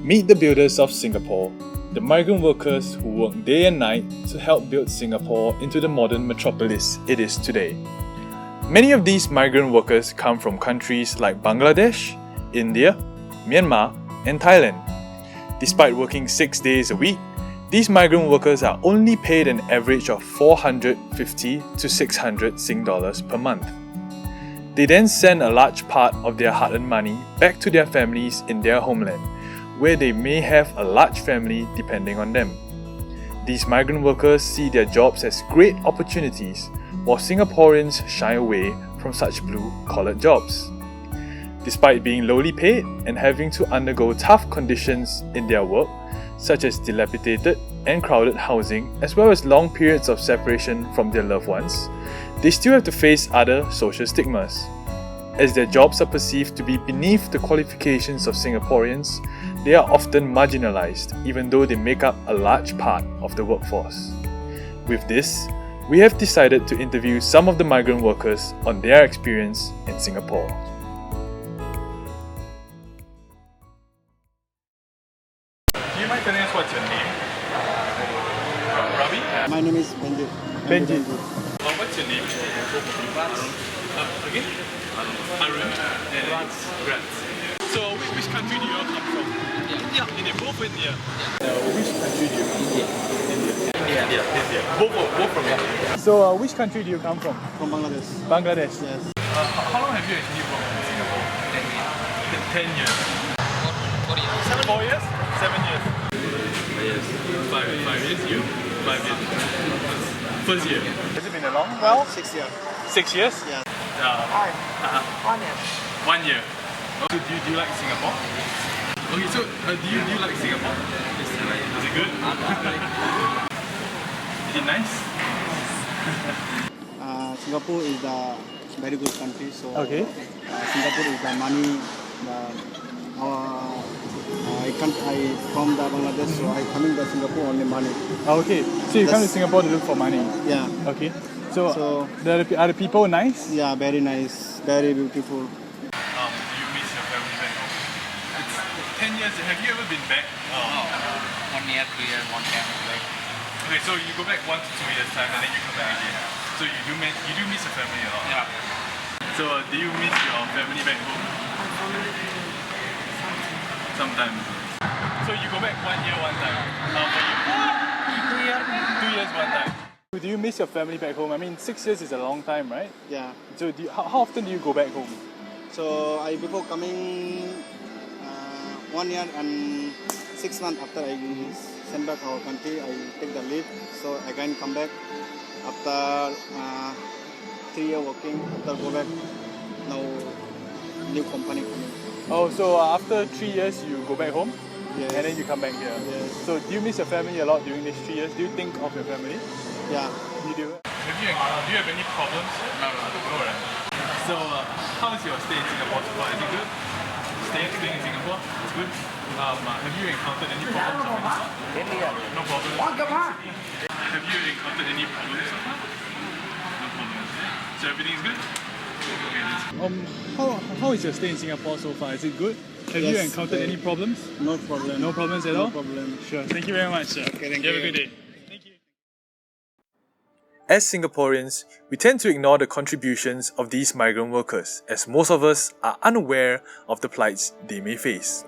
Meet the builders of Singapore, the migrant workers who work day and night to help build Singapore into the modern metropolis it is today. Many of these migrant workers come from countries like Bangladesh, India, Myanmar, and Thailand. Despite working 6 days a week, these migrant workers are only paid an average of 450 to 600 Sing dollars per month. They then send a large part of their hard-earned money back to their families in their homeland, where they may have a large family depending on them. These migrant workers see their jobs as great opportunities, while Singaporeans shy away from such blue-collar jobs. Despite being lowly paid and having to undergo tough conditions in their work, such as dilapidated and crowded housing, as well as long periods of separation from their loved ones, they still have to face other social stigmas. As their jobs are perceived to be beneath the qualifications of Singaporeans, they are often marginalised, even though they make up a large part of the workforce. With this, we have decided to interview some of the migrant workers on their experience in Singapore. Do you mind telling us what's your name? Ravi? My name is Benji. Benji. What's your name? Again? Arun and Grant. So which country do you all come from? India. India. Both India. Which country do you come from? India. India. Both from India. So which country do you come from? From Bangladesh. Bangladesh. Yes. How long have you actually worked in Singapore? 10 years. 4 years. 4 years? 7 years? 5 years. You? 5 years. First year. Has it been a long while? 6 years. 6 years? Yeah. 1 year. 1 year. So do you like Singapore? Okay, so do you like Singapore? Is it good? Is it nice? Singapore is a very good country. So Okay. Singapore is the money. I from the Bangladesh, so I coming to Singapore only money. Okay, so you come to Singapore to look for money. Yeah. Okay, so So- are the people nice? Yeah, very nice, very beautiful. Do you miss your family back home? It's 10 years. Have you ever been back? 1 year, 2 years, 1 time. Okay, so you go back 1 to 2 years time and then you come back again. So you do miss your family a lot. Yeah. So do you miss your family back home? Sometimes. So you go back 1 year 1 time. How about you? 2 years. 2 years 1 time. Do you miss your family back home? I mean, 6 years is a long time, right? Yeah. So how often do you go back home? So I before coming 1 year and 6 months after I send back our country, I take the leave. So again come back after 3 years working. After go back now new company coming. Oh, so after 3 years you go back home? Yes. And then you come back here? Yes. So do you miss your family a lot during these 3 years? Do you think of your family? Yeah. You do? Do you have any problems? No, right? So how is your stay in Singapore so far? Is it good? Staying in Singapore? It's good? Have you encountered any problems of any sort? No problems? Have you encountered any problems so far? No problems. So everything's good? How is your stay in Singapore so far? Is it good? Have you Yes, encountered any problems? No problem. No problems at No all? problem. Sure. Thank you very much, sir. Okay, thank you. Have a you. good day. Thank you. As Singaporeans, we tend to ignore the contributions of these migrant workers, as most of us are unaware of the plights they may face.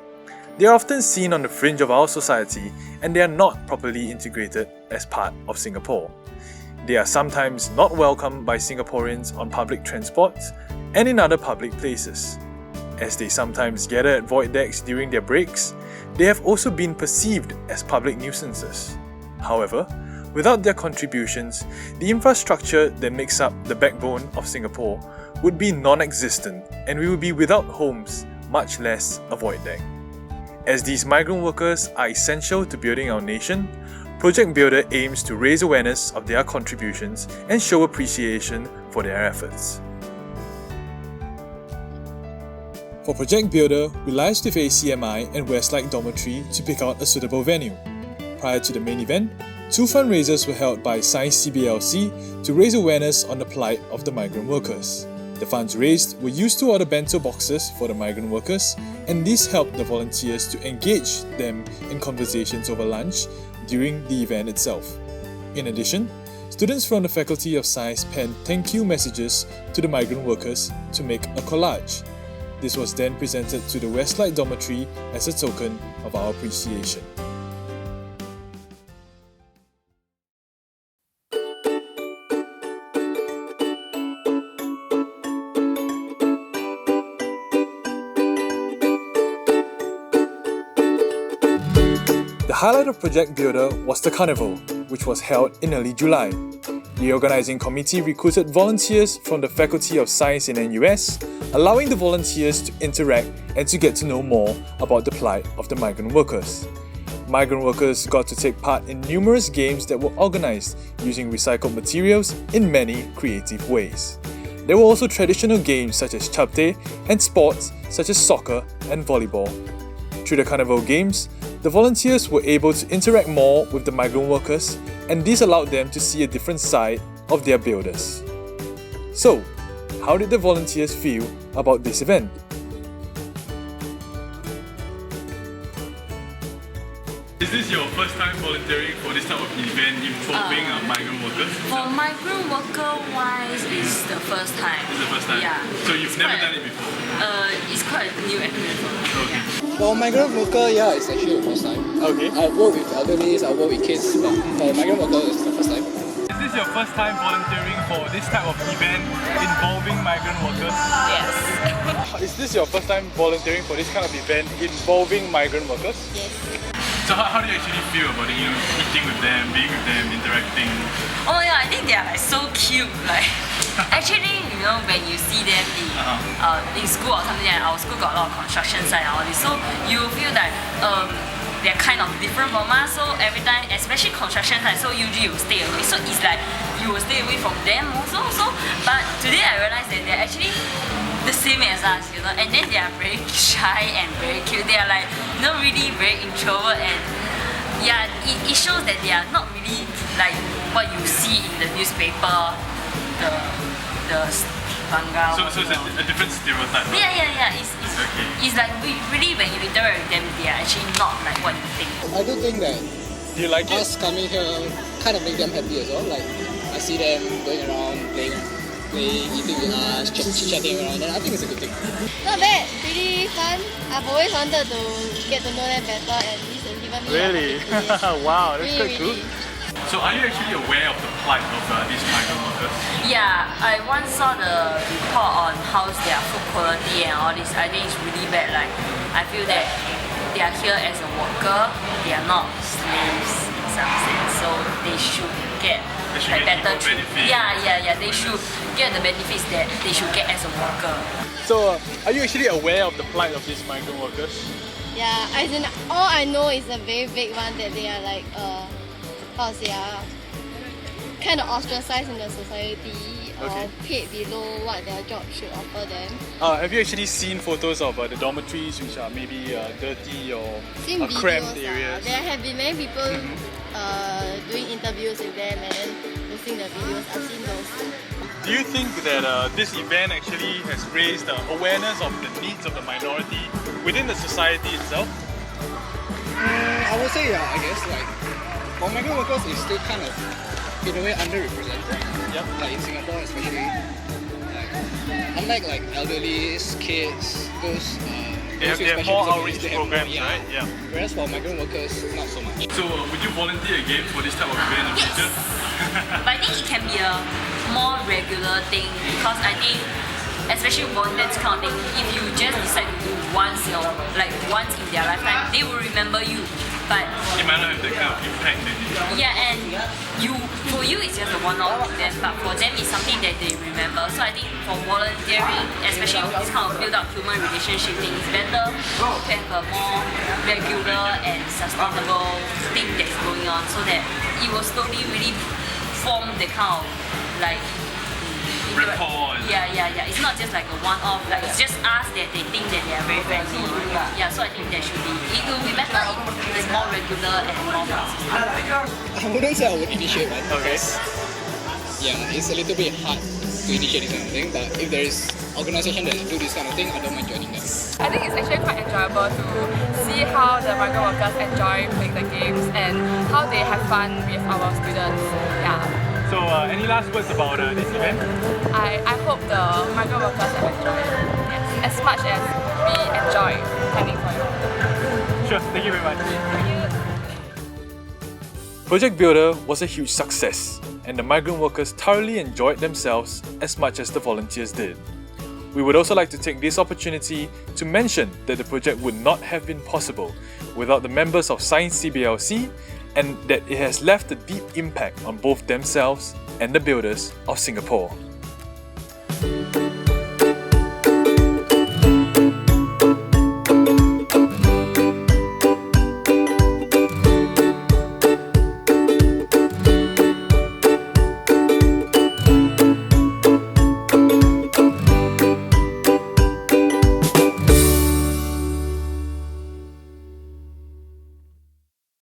They are often seen on the fringe of our society, and they are not properly integrated as part of Singapore. They are sometimes not welcomed by Singaporeans on public transport and in other public places. As they sometimes gather at void decks during their breaks, they have also been perceived as public nuisances. However, without their contributions, the infrastructure that makes up the backbone of Singapore would be non-existent, and we would be without homes, much less a void deck. As these migrant workers are essential to building our nation, Project Builder aims to raise awareness of their contributions and show appreciation for their efforts. For Project Builder, we liaised with ACMI and Westlake Dormitory to pick out a suitable venue. Prior to the main event, 2 fundraisers were held by CBLC to raise awareness on the plight of the migrant workers. The funds raised were used to order bento boxes for the migrant workers, and this helped the volunteers to engage them in conversations over lunch during the event itself. In addition, students from the Faculty of Science penned thank you messages to the migrant workers to make a collage. This was then presented to the Westlight dormitory as a token of our appreciation. The highlight of Project Builder was the carnival, which was held in early July. The organizing committee recruited volunteers from the Faculty of Science in NUS, allowing the volunteers to interact and to get to know more about the plight of the migrant workers. Migrant workers got to take part in numerous games that were organized using recycled materials in many creative ways. There were also traditional games such as chapte and sports such as soccer and volleyball. Through the carnival games, the volunteers were able to interact more with the migrant workers, and this allowed them to see a different side of their builders. So, how did the volunteers feel about this event? Is this your first time volunteering for this type of event involving migrant workers? For migrant worker wise, it's the first time. It's the first time? Yeah. So you've never done it before? It's quite new experience for me. Okay. Yeah. For migrant worker, yeah, it's actually the first time. Okay. I've worked with elderly, I've worked with kids, but for migrant worker, it's the first time. Is this your first time volunteering for this type of event involving migrant workers? Yes. Is this your first time volunteering for this kind of event involving migrant workers? Yes. So how do you actually feel about it? You know, eating with them, being with them, interacting? Oh my god, I think they are like so cute. Like, actually, you know, when you see them in school or something, like our school got a lot of construction site and all this, so you feel that they're kind of different from us. So every time, especially construction site, so usually you will stay away. So it's like you will stay away from them also. So, but today I realized that they're actually the same as us, you know, and then they are very shy and very cute. They are like, you know, really very introvert, and yeah, it shows that they are not really like what you see in the newspaper, the manga. So it's a different stereotype. Yeah. It's like really when you interact with them, they are actually not like what you think. I do think that Do you like it? us coming here kind of make them happy as well. Like, I see them going around, playing, eating with us, chit-chatting around, and I think it's a good thing. Not bad, pretty fun. I've always wanted to get to know them better, and this has given me Really? an opportunity. Wow, that's Really, quite cool. So are you actually aware of the plight of these migrant workers? Yeah, I once saw the report on how's their food quality and all this. I think it's really bad. Like, I feel that they are here as a worker, they are not slaves in some sense. So they should get like better treatment. Yeah. They should get the benefits that they should get as a worker. So, are you actually aware of the plight of these migrant workers? Yeah, as in, all I know is a very big one that they are like, how to say, kind of ostracized in the society or paid below what their job should offer them. Have you actually seen photos of the dormitories which are maybe dirty or Seen videos, cramped areas? there have been many people doing interviews with them and then posting the videos. I've seen those. Do you think that this event actually has raised awareness of the needs of the minority within the society itself? I would say, yeah, I guess, like, for migrant workers, it's still kind of, in a way, underrepresented. Yep. Like in Singapore especially. Like, unlike like elderly, kids, those They have special more needs, outreach they have more, programs, right? Yeah. Whereas for migrant workers, not so much. So would you volunteer again for this type of event in the Yes. future? But I think it can be a more regular thing, because I think, especially volunteer this kind of thing, if you just decide to do once, you know, like once in their lifetime, they will remember you. But It might not have that kind of impact that you yeah, and for you it's just a one-off event, but for them it's something that they remember. So I think for volunteering, especially with this kind of build-up human relationship thing, it's better to have a more regular and sustainable thing that's going on, so that it will slowly really form the kind of like rapport. Yeah. It's not just like a one-off. Like it's just us that they think that they are very friendly. Yeah. So I think that should be. It will be better if it's more regular and more consistent. I wouldn't say I would initiate one. Okay. Because, yeah, it's a little bit hard to initiate this kind of thing, but if there is organisation that do this kind of thing, I don't mind joining them. I think it's actually quite enjoyable to see how the migrant workers enjoy playing the games and how they have fun with our students. Yeah. So any last words about this event? I hope the migrant workers have enjoyed it as much as we enjoy planning for it. Sure, thank you very much. Project Builder was a huge success, and the migrant workers thoroughly enjoyed themselves as much as the volunteers did. We would also like to take this opportunity to mention that the project would not have been possible without the members of Science CBLC, and that it has left a deep impact on both themselves and the builders of Singapore.